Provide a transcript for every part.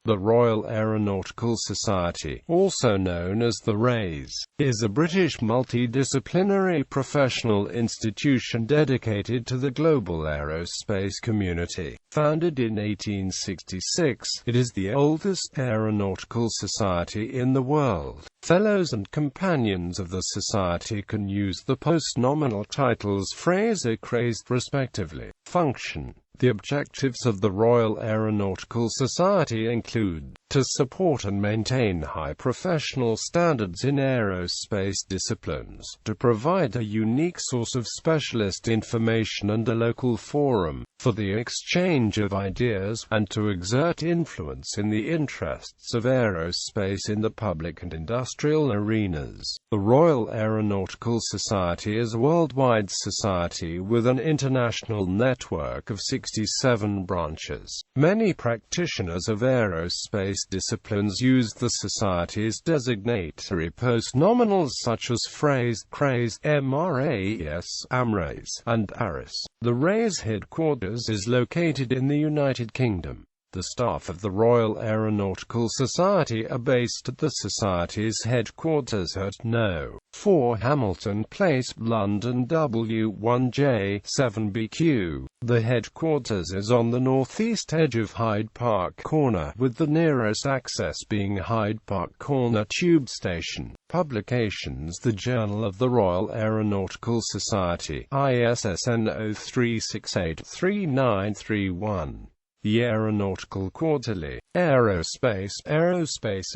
The Royal Aeronautical Society, also known as the RAeS, is a British multidisciplinary professional institution dedicated to the global aerospace community. Founded in 1866, it is the oldest aeronautical society in the world. Fellows and companions of the society can use the postnominal titles FRAeS or CRAeS, respectively. Function. The objectives of the Royal Aeronautical Society include to support and maintain high professional standards in aerospace disciplines, to provide a unique source of specialist information and a local forum for the exchange of ideas, and to exert influence in the interests of aerospace in the public and industrial arenas. The Royal Aeronautical Society is a worldwide society with an international network of 67 branches. Many practitioners of aerospace disciplines use the Society's designatory postnominals such as FRAeS, CRAeS, RAeS, AmRAeS, and RAeS. The RAeS headquarters is located in the United Kingdom. The staff of the Royal Aeronautical Society are based at the Society's headquarters at No. 4 Hamilton Place, London W1J 7BQ. The headquarters is on the northeast edge of Hyde Park Corner, with the nearest access being Hyde Park Corner Tube Station. Publications: The Journal of the Royal Aeronautical Society, ISSN 03683931. The Aeronautical Quarterly, Aerospace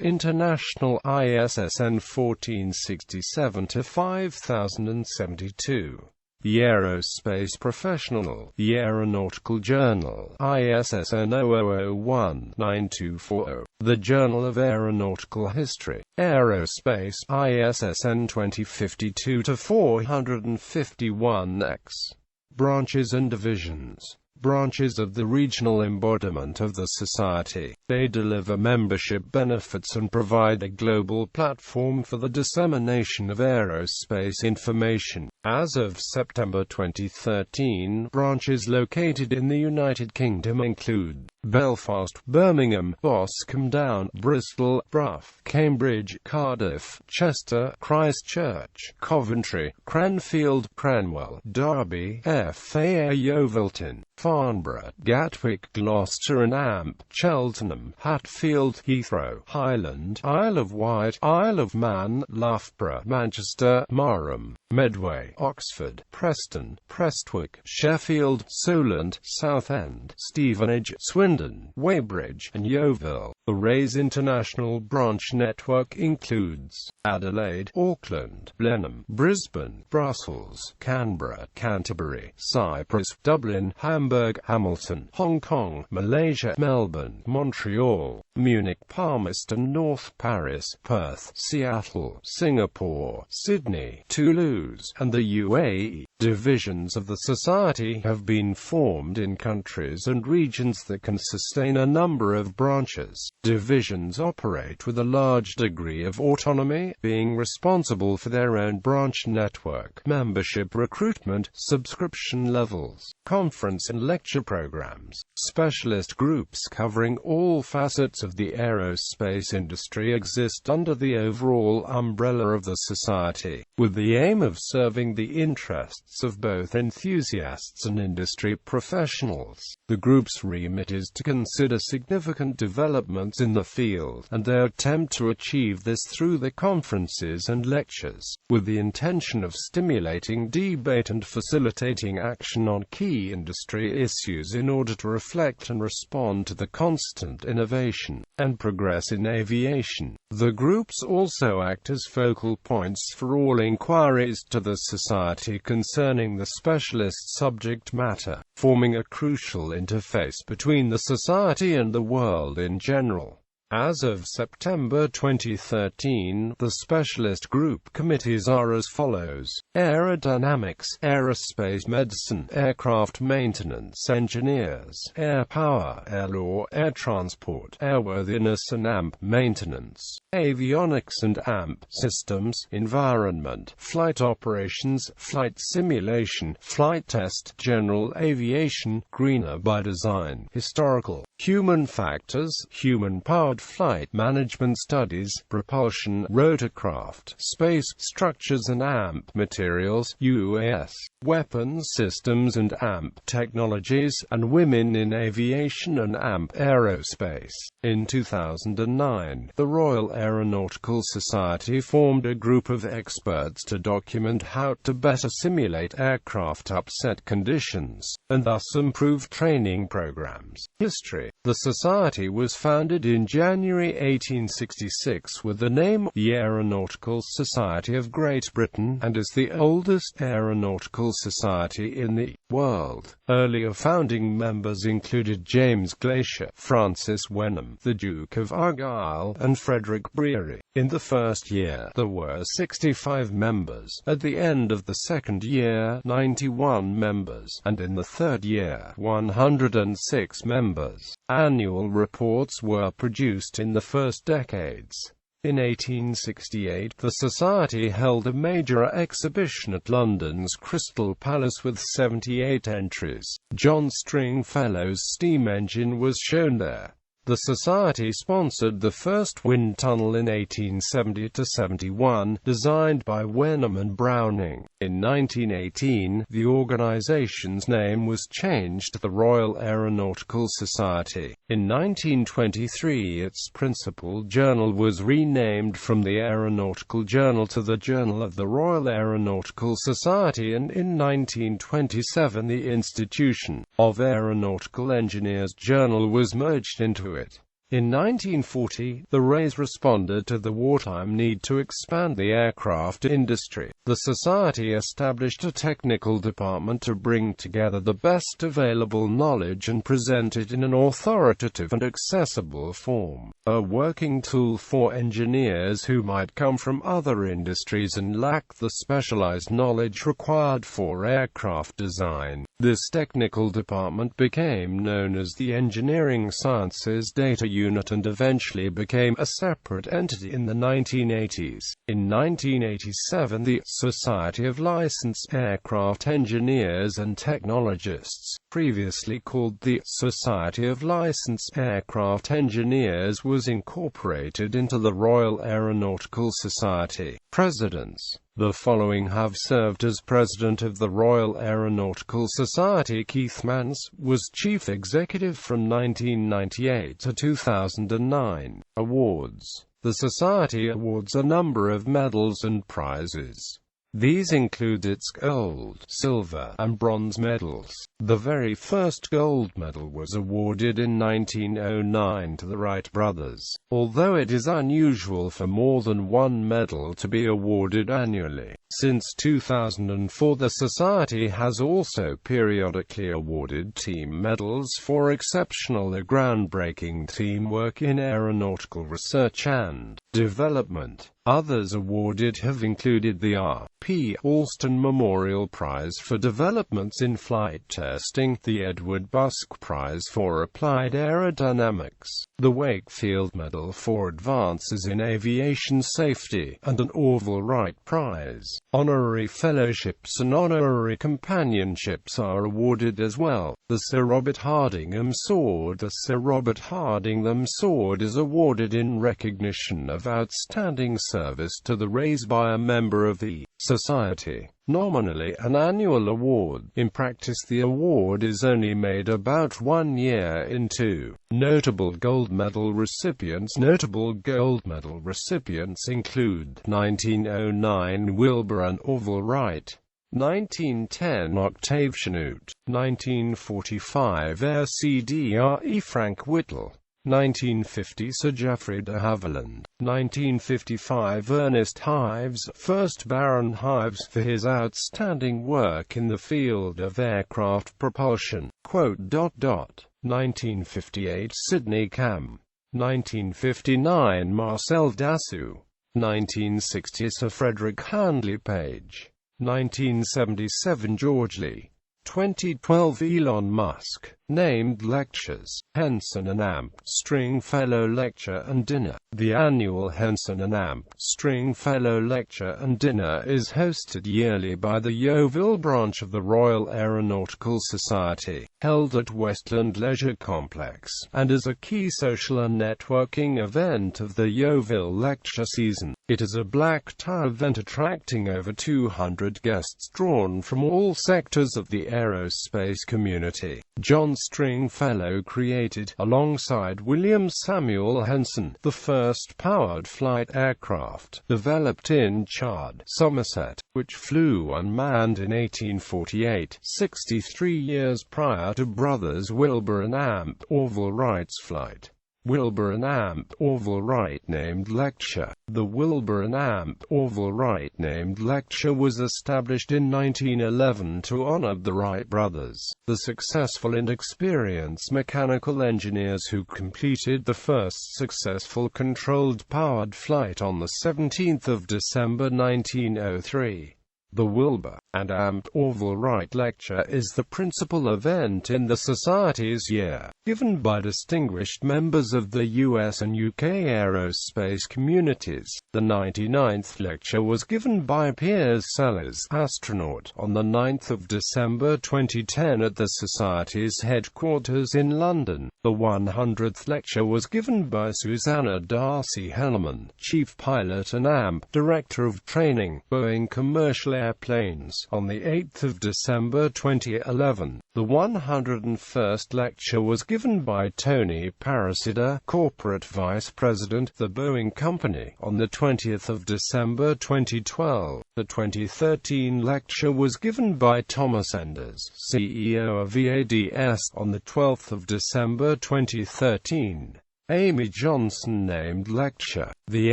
International, ISSN 1467-5072. The Aerospace Professional, The Aeronautical Journal, ISSN 0001-9240. The Journal of Aeronautical History, Aerospace, ISSN 2052-451-X. Branches and divisions. Branches of the regional embodiment of the Society. They deliver membership benefits and provide a global platform for the dissemination of aerospace information. As of September 2013, branches located in the United Kingdom include Belfast, Birmingham, Boscombe Down, Bristol, Bruff, Cambridge, Cardiff, Chester, Christchurch, Coventry, Cranfield, Cranwell, Derby, FA Yeovilton, Farnborough, Gatwick, Gloucester and Amp, Cheltenham, Hatfield, Heathrow, Highland, Isle of Wight, Isle of Man, Loughborough, Manchester, Marham, Medway, Oxford, Preston, Prestwick, Sheffield, Solent, Southend, Stevenage, Swindon, Weybridge, and Yeovil. The RAeS International Branch Network includes Adelaide, Auckland, Blenheim, Brisbane, Brussels, Canberra, Canterbury, Cyprus, Dublin, Hamburg, Hamilton, Hong Kong, Malaysia, Melbourne, Montreal, Munich, Palmerston North, Paris, Perth, Seattle, Singapore, Sydney, Toulouse, and the UAE. Divisions of the Society have been formed in countries and regions that can sustain a number of branches. Divisions operate with a large degree of autonomy, being responsible for their own branch network, membership recruitment, subscription levels, conference and lecture programs. Specialist groups covering all facets of the aerospace industry exist under the overall umbrella of the Society, with the aim of serving the interests of both enthusiasts and industry professionals. The group's remit is to consider significant developments in the field, and they attempt to achieve this through the conferences and lectures, with the intention of stimulating debate and facilitating action on key industry issues in order to reflect and respond to the constant innovation and progress in aviation. The groups also act as focal points for all inquiries to the Society concerning the specialist subject matter, forming a crucial interface between the Society and the world in general. As of September 2013, the specialist group committees are as follows: Aerodynamics, Aerospace Medicine, Aircraft Maintenance Engineers, Air Power, Air Law, Air Transport, Airworthiness and AMP Maintenance, Avionics and AMP Systems, Environment, Flight Operations, Flight Simulation, Flight Test, General Aviation, Greener by Design, Historical, Human factors, human-powered flight management studies, propulsion, rotorcraft, space structures and AMP materials, UAS, weapons systems and AMP technologies, and women in aviation and AMP aerospace. In 2009, the Royal Aeronautical Society formed a group of experts to document how to better simulate aircraft upset conditions, and thus improve training programs. History. The Society was founded in January 1866 with the name the Aeronautical Society of Great Britain, and is the oldest aeronautical society in the world. Earlier founding members included James Glaisher, Francis Wenham, the Duke of Argyll, and Frederick Breary. In the first year, there were 65 members, at the end of the second year, 91 members, and in the third year, 106 members. Annual reports were produced in the first decades. In 1868, the Society held a major exhibition at London's Crystal Palace with 78 entries. John Stringfellow's steam engine was shown there. The Society sponsored the first wind tunnel in 1870–71, designed by Wenham and Browning. In 1918, the organization's name was changed to the Royal Aeronautical Society. In 1923, its principal journal was renamed from the Aeronautical Journal to the Journal of the Royal Aeronautical Society, and in 1927 the Institution of Aeronautical Engineers Journal was merged into it. In 1940, the RAeS responded to the wartime need to expand the aircraft industry. The Society established a technical department to bring together the best available knowledge and present it in an authoritative and accessible form. A working tool for engineers who might come from other industries and lack the specialized knowledge required for aircraft design. This technical department became known as the Engineering Sciences Data Unit and eventually became a separate entity in the 1980s. In 1987, the Society of Licensed Aircraft Engineers and Technologists, previously called the Society of Licensed Aircraft Engineers, was incorporated into the Royal Aeronautical Society. Presidents. The following have served as President of the Royal Aeronautical Society. Keith Mance was Chief Executive from 1998 to 2009. Awards. The Society awards a number of medals and prizes. These include its gold, silver, and bronze medals. The very first gold medal was awarded in 1909 to the Wright brothers, although it is unusual for more than one medal to be awarded annually. Since 2004, the Society has also periodically awarded team medals for exceptional or groundbreaking teamwork in aeronautical research and development. Others awarded have included the R.P. Alston Memorial Prize for Developments in Flight Testing, the Edward Busk Prize for Applied Aerodynamics, the Wakefield Medal for Advances in Aviation Safety, and an Orville Wright Prize. Honorary Fellowships and Honorary Companionships are awarded as well. The Sir Robert Hardingham Sword. The Sir Robert Hardingham Sword is awarded in recognition of outstanding service to the RAeS by a member of the Society. Nominally an annual award, in practice the award is only made about 1 year into. Notable gold medal recipients. Notable gold medal recipients include 1909 Wilbur and Orville Wright, 1910 Octave Chanute, 1945 Air CDRE Frank Whittle, 1950 Sir Geoffrey de Havilland, 1955 Ernest Hives, 1st Baron Hives, for his outstanding work in the field of aircraft propulsion. 1958 Sidney Cam, 1959 Marcel Dassault, 1960 Sir Frederick Handley Page, 1977 George Lee, 2012 Elon Musk. named lectures, Henson and Amp String Fellow Lecture and Dinner. The annual Henson and Amp String Fellow Lecture and Dinner is hosted yearly by the Yeovil branch of the Royal Aeronautical Society, held at Westland Leisure Complex, and is a key social and networking event of the Yeovil lecture season. It is a black-tie event attracting over 200 guests drawn from all sectors of the aerospace community. John Stringfellow created, alongside William Samuel Henson, the first powered flight aircraft, developed in Chard, Somerset, which flew unmanned in 1848, 63 years prior to brothers Wilbur and Amp Orville Wright's flight. Wilbur and Amp Orville Wright named lecture. The Wilbur and Amp Orville Wright named lecture was established in 1911 to honor the Wright brothers, the successful and experienced mechanical engineers who completed the first successful controlled powered flight on the 17th of December 1903. The Wilbur and Amp Orville Wright Lecture is the principal event in the Society's year, given by distinguished members of the US and UK aerospace communities. The 99th lecture was given by Piers Sellers, astronaut, on the 9th of December 2010 at the Society's headquarters in London. The 100th lecture was given by Susanna Darcy-Hellerman, Chief Pilot and AMP Director of Training, Boeing Commercial Airplanes, on the 8th of December 2011. The 101st lecture was given by Tony Parasida, Corporate Vice President, The Boeing Company, on the 20th of December 2012. The 2013 lecture was given by Thomas Enders, CEO of EADS, on the 12th of December 2013. Amy Johnson named lecture. The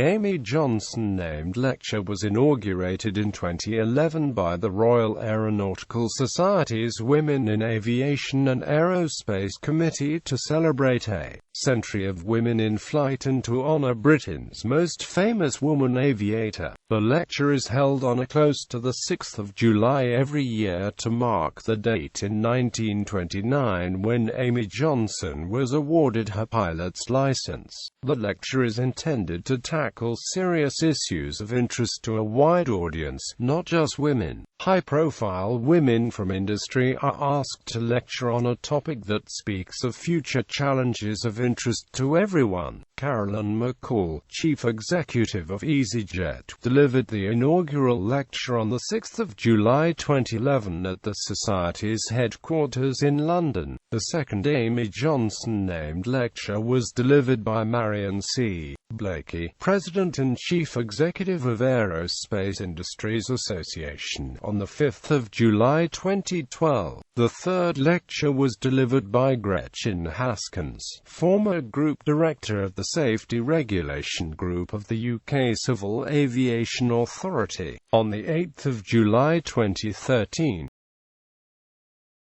Amy Johnson named lecture was inaugurated in 2011 by the Royal Aeronautical Society's Women in Aviation and Aerospace Committee to celebrate a century of women in flight and to honor Britain's most famous woman aviator. The lecture is held on or close to the 6th of July every year to mark the date in 1929 when Amy Johnson was awarded her pilot's license. The lecture is intended to tackle serious issues of interest to a wide audience, not just women. High-profile women from industry are asked to lecture on a topic that speaks of future challenges of interest to everyone. Carolyn McCall, Chief Executive of EasyJet, delivered the inaugural lecture on the 6th of July 2011 at the Society's headquarters in London. The second Amy Johnson named lecture was delivered by Marion C. Blakey, President and Chief Executive of Aerospace Industries Association, on the 5th of July 2012. The third lecture was delivered by Gretchen Haskins, former Group Director of the Safety Regulation Group of the UK Civil Aviation Authority, on the 8th of July 2013.